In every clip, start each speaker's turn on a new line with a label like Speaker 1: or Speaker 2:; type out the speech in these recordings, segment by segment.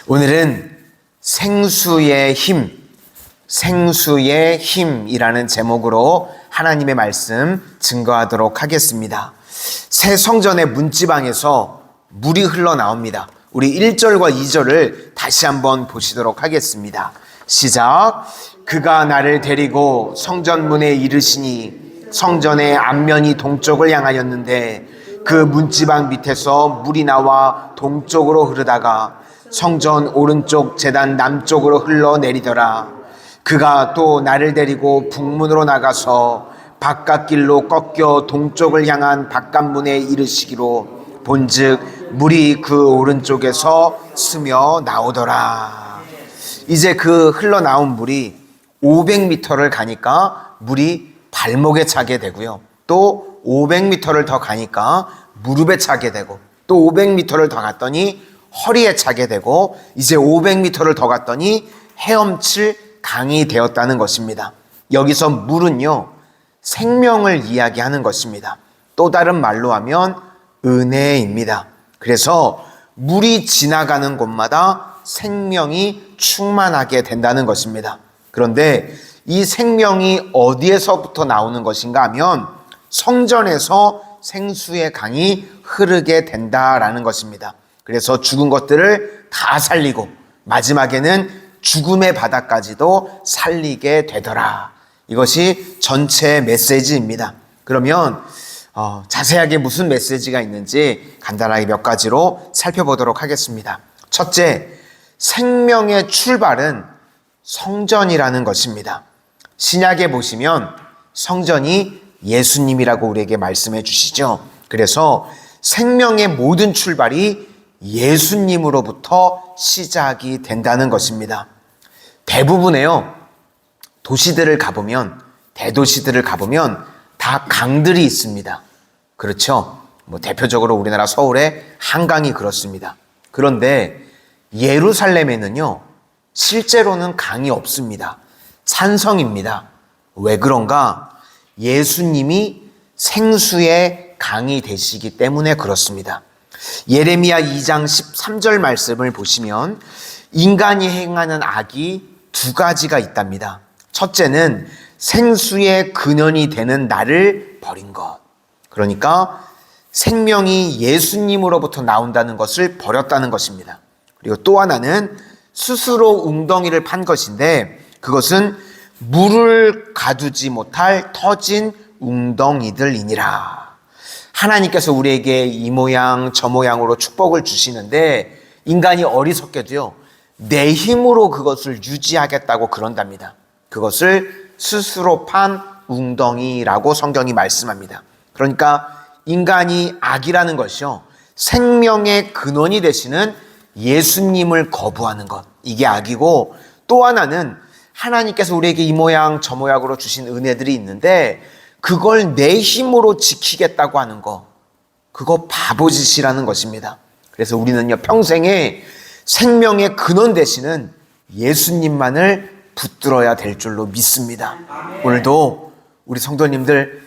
Speaker 1: 오늘은 생수의 힘이라는 제목으로 하나님의 말씀 증거하도록 하겠습니다. 새 성전의 문지방에서 물이 흘러나옵니다. 우리 1절과 2절을 다시 한번 보시도록 하겠습니다. 시작. 그가 나를 데리고 성전문에 이르시니 성전의 앞면이 동쪽을 향하였는데 그 문지방 밑에서 물이 나와 동쪽으로 흐르다가 성전 오른쪽 제단 남쪽으로 흘러내리더라. 그가 또 나를 데리고 북문으로 나가서 바깥길로 꺾여 동쪽을 향한 바깥문에 이르시기로 본즉 물이 그 오른쪽에서 스며 나오더라. 이제 그 흘러나온 물이 500m를 가니까 물이 발목에 차게 되고요. 또 500m를 더 가니까 무릎에 차게 되고, 또 500m를 더 갔더니 허리에 차게 되고, 이제 500m를 더 갔더니 헤엄칠 강이 되었다는 것입니다. 여기서 물은요, 생명을 이야기하는 것입니다. 또 다른 말로 하면 은혜입니다. 그래서 물이 지나가는 곳마다 생명이 충만하게 된다는 것입니다. 그런데 이 생명이 어디에서부터 나오는 것인가 하면 성전에서 생수의 강이 흐르게 된다라는 것입니다. 그래서 죽은 것들을 다 살리고 마지막에는 죽음의 바다까지도 살리게 되더라. 이것이 전체 메시지입니다. 그러면 자세하게 무슨 메시지가 있는지 간단하게 몇 가지로 살펴보도록 하겠습니다. 첫째, 생명의 출발은 성전이라는 것입니다. 신약에 보시면 성전이 예수님이라고 우리에게 말씀해 주시죠. 그래서 생명의 모든 출발이 예수님으로부터 시작이 된다는 것입니다. 대부분에요, 도시들을 가보면, 대도시들을 가보면 다 강들이 있습니다. 그렇죠? 대표적으로 우리나라 서울의 한강이 그렇습니다. 그런데 예루살렘에는요, 실제로는 강이 없습니다. 산성입니다. 왜 그런가? 예수님이 생수의 강이 되시기 때문에 그렇습니다. 예레미야 2장 13절 말씀을 보시면 인간이 행하는 악이 두 가지가 있답니다. 첫째는 생수의 근원이 되는 나를 버린 것. 그러니까 생명이 예수님으로부터 나온다는 것을 버렸다는 것입니다. 그리고 또 하나는 스스로 웅덩이를 판 것인데 그것은 물을 가두지 못할 터진 웅덩이들이니라. 하나님께서 우리에게 이 모양 저 모양으로 축복을 주시는데 인간이 어리석게도요, 내 힘으로 그것을 유지하겠다고 그런답니다. 그것을 스스로 판 웅덩이라고 성경이 말씀합니다. 그러니까 인간이 악이라는 것이요, 생명의 근원이 되시는 예수님을 거부하는 것, 이게 악이고, 또 하나는 하나님께서 우리에게 이 모양 저 모양으로 주신 은혜들이 있는데 그걸 내 힘으로 지키겠다고 하는 거, 그거 바보짓이라는 것입니다. 그래서 우리는요, 평생에 생명의 근원 되시는 예수님만을 붙들어야 될 줄로 믿습니다. 오늘도 우리 성도님들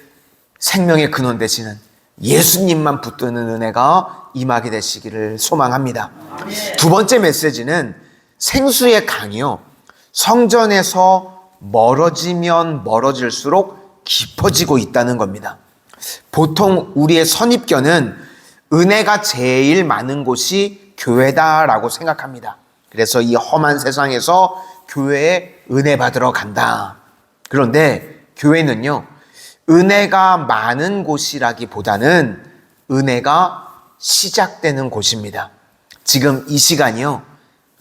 Speaker 1: 생명의 근원 되시는 예수님만 붙드는 은혜가 임하게 되시기를 소망합니다. 두 번째 메시지는 생수의 강이요, 성전에서 멀어지면 멀어질수록 깊어지고 있다는 겁니다. 보통 우리의 선입견은 은혜가 제일 많은 곳이 교회다라고 생각합니다. 그래서 이 험한 세상에서 교회에 은혜 받으러 간다. 그런데 교회는요, 은혜가 많은 곳이라기보다는 은혜가 시작되는 곳입니다. 지금 이 시간이요,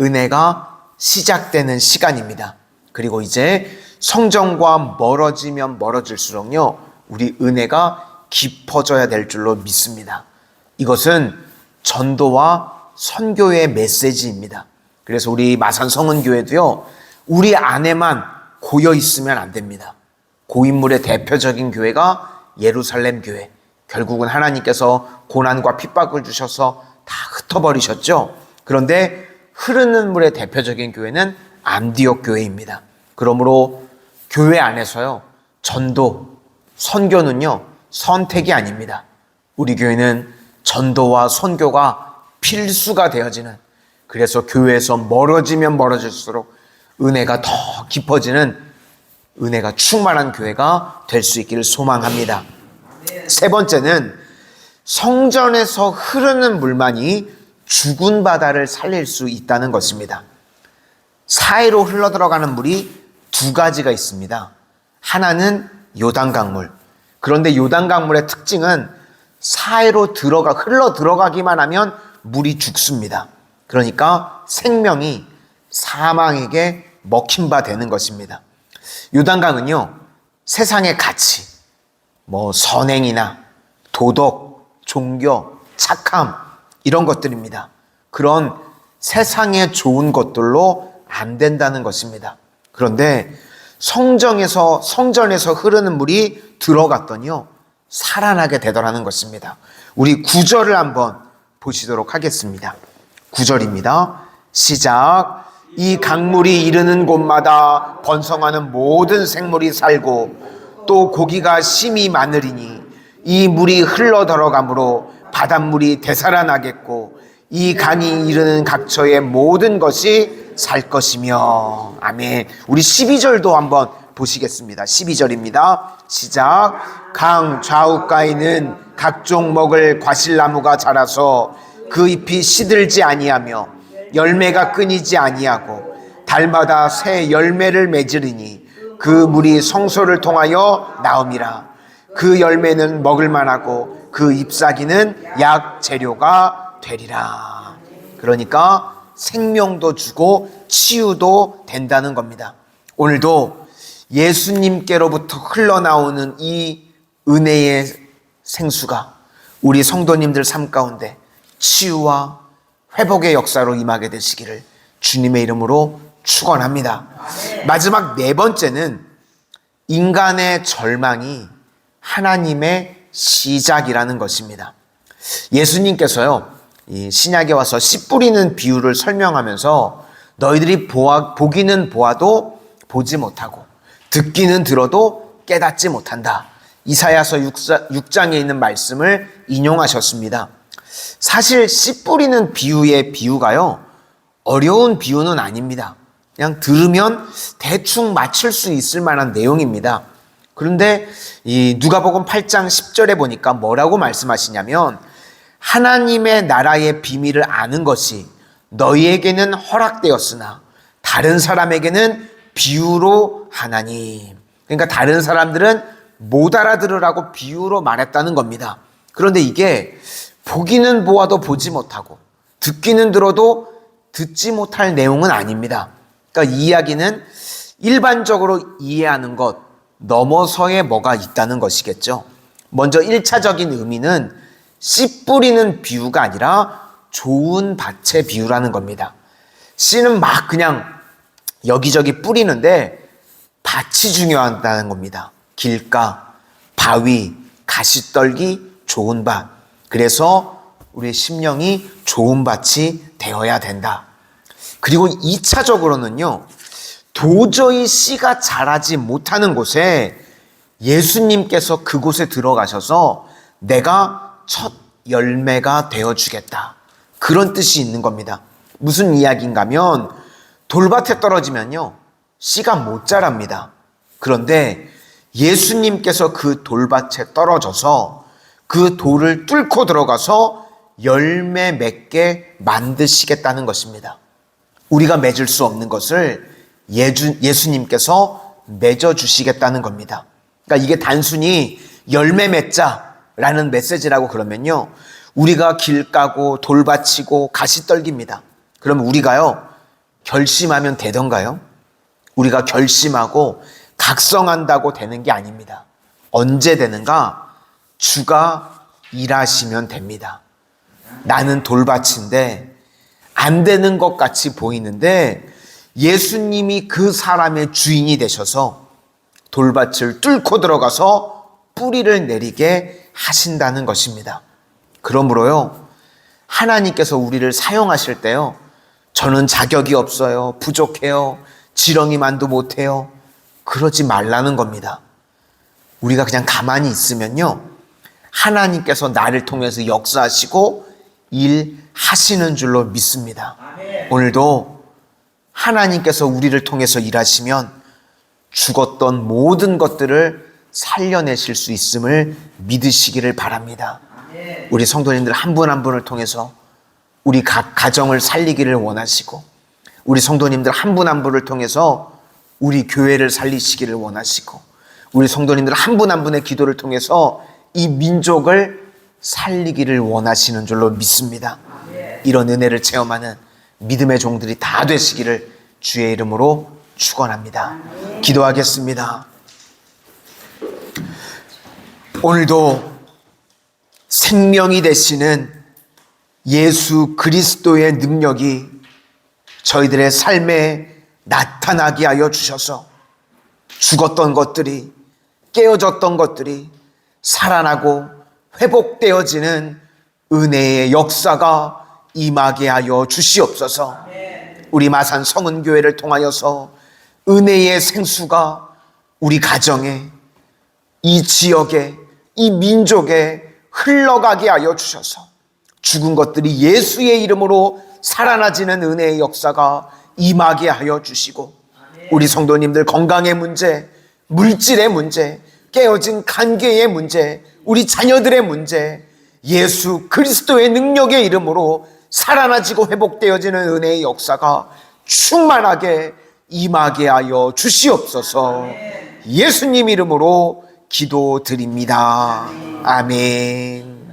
Speaker 1: 은혜가 시작되는 시간입니다. 그리고 이제 성전과 멀어지면 멀어질수록요, 우리 은혜가 깊어져야 될 줄로 믿습니다. 이것은 전도와 선교의 메시지입니다. 그래서 우리 마산 성은교회도요, 우리 안에만 고여 있으면 안 됩니다. 고인물의 대표적인 교회가 예루살렘 교회. 결국은 하나님께서 고난과 핍박을 주셔서 다 흩어버리셨죠. 그런데 흐르는 물의 대표적인 교회는 안디옥 교회입니다. 그러므로 교회 안에서요, 전도, 선교는요, 선택이 아닙니다. 우리 교회는 전도와 선교가 필수가 되어지는, 그래서 교회에서 멀어지면 멀어질수록 은혜가 더 깊어지는, 은혜가 충만한 교회가 될 수 있기를 소망합니다. 세 번째는 성전에서 흐르는 물만이 죽은 바다를 살릴 수 있다는 것입니다. 사이로 흘러들어가는 물이 두 가지가 있습니다. 하나는 요단강물. 그런데 요단강물의 특징은 사이로 흘러 들어가기만 하면 물이 죽습니다. 그러니까 생명이 사망에게 먹힌 바 되는 것입니다. 요단강은요, 세상의 가치, 선행이나 도덕, 종교, 착함, 이런 것들입니다. 그런 세상에 좋은 것들로 안 된다는 것입니다. 그런데 성전에서 흐르는 물이 들어갔더니요, 살아나게 되더라는 것입니다. 우리 9절을 한번 보시도록 하겠습니다. 9절입니다. 시작. 이 강물이 이르는 곳마다 번성하는 모든 생물이 살고 또 고기가 심히 많으리니 이 물이 흘러 들어가므로 바닷물이 되살아나겠고 이 강이 이르는 각처의 모든 것이 살 것이며. 아멘. 우리 12절도 한번 보시겠습니다. 12절입니다. 시작. 강 좌우가에는 각종 먹을 과실나무가 자라서 그 잎이 시들지 아니하며 열매가 끊이지 아니하고 달마다 새 열매를 맺으리니 그 물이 성소를 통하여 나옴이라. 그 열매는 먹을 만하고 그 잎사귀는 약 재료가 되리라. 그러니까 생명도 주고 치유도 된다는 겁니다. 오늘도 예수님께로부터 흘러나오는 이 은혜의 생수가 우리 성도님들 삶 가운데 치유와 회복의 역사로 임하게 되시기를 주님의 이름으로 축원합니다. 마지막 네 번째는 인간의 절망이 하나님의 시작이라는 것입니다. 예수님께서요, 이 신약에 와서 씨 뿌리는 비유를 설명하면서 너희들이 보기는 보아도 보지 못하고 듣기는 들어도 깨닫지 못한다. 이사야서 6장에 있는 말씀을 인용하셨습니다. 사실 씨 뿌리는 비유의 비유가요, 어려운 비유는 아닙니다. 그냥 들으면 대충 맞출 수 있을 만한 내용입니다. 그런데 이 누가복음 8장 10절에 보니까 뭐라고 말씀하시냐면 하나님의 나라의 비밀을 아는 것이 너희에게는 허락되었으나 다른 사람에게는 비유로 하나니. 그러니까 다른 사람들은 못 알아들으라고 비유로 말했다는 겁니다. 그런데 이게 보기는 보아도 보지 못하고 듣기는 들어도 듣지 못할 내용은 아닙니다. 그러니까 이 이야기는 일반적으로 이해하는 것 넘어서의 뭐가 있다는 것이겠죠. 먼저 1차적인 의미는 씨 뿌리는 비유가 아니라 좋은 밭의 비유라는 겁니다. 씨는 막 그냥 여기저기 뿌리는데 밭이 중요하다는 겁니다. 길가, 바위, 가시떨기, 좋은 밭. 그래서 우리의 심령이 좋은 밭이 되어야 된다. 그리고 2차적으로는요, 도저히 씨가 자라지 못하는 곳에 예수님께서 그곳에 들어가셔서 내가 첫 열매가 되어주겠다. 그런 뜻이 있는 겁니다. 무슨 이야기인가 하면 돌밭에 떨어지면요, 씨가 못 자랍니다. 그런데 예수님께서 그 돌밭에 떨어져서 그 돌을 뚫고 들어가서 열매 맺게 만드시겠다는 것입니다. 우리가 맺을 수 없는 것을 예수님께서 맺어주시겠다는 겁니다. 그러니까 이게 단순히 열매 맺자라는 메시지라고 그러면요, 우리가 길 까고 돌받치고 가시떨기입니다. 그러면 우리가요, 결심하면 되던가요? 우리가 결심하고 각성한다고 되는 게 아닙니다. 언제 되는가? 주가 일하시면 됩니다. 나는 돌밭인데 안 되는 것 같이 보이는데 예수님이 그 사람의 주인이 되셔서 돌밭을 뚫고 들어가서 뿌리를 내리게 하신다는 것입니다. 그러므로요, 하나님께서 우리를 사용하실 때요, 저는 자격이 없어요, 부족해요, 지렁이만도 못해요, 그러지 말라는 겁니다. 우리가 그냥 가만히 있으면요, 하나님께서 나를 통해서 역사하시고 일하시는 줄로 믿습니다. 오늘도 하나님께서 우리를 통해서 일하시면 죽었던 모든 것들을 살려내실 수 있음을 믿으시기를 바랍니다. 우리 성도님들 한 분 한 분을 통해서 우리 각 가정을 살리기를 원하시고, 우리 성도님들 한 분 한 분을 통해서 우리 교회를 살리시기를 원하시고, 우리 성도님들 한 분 한 분의 기도를 통해서 이 민족을 살리기를 원하시는 줄로 믿습니다. 이런 은혜를 체험하는 믿음의 종들이 다 되시기를 주의 이름으로 축원합니다. 기도하겠습니다. 오늘도 생명이 되시는 예수 그리스도의 능력이 저희들의 삶에 나타나게 하여 주셔서 죽었던 것들이, 깨어졌던 것들이 살아나고 회복되어지는 은혜의 역사가 임하게 하여 주시옵소서. 우리 마산 성은교회를 통하여서 은혜의 생수가 우리 가정에, 이 지역에, 이 민족에 흘러가게 하여 주셔서 죽은 것들이 예수의 이름으로 살아나지는 은혜의 역사가 임하게 하여 주시고, 우리 성도님들 건강의 문제, 물질의 문제, 깨어진 관계의 문제, 우리 자녀들의 문제, 예수 그리스도의 능력의 이름으로 살아나지고 회복되어지는 은혜의 역사가 충만하게 임하게 하여 주시옵소서. 예수님 이름으로 기도드립니다. 아멘.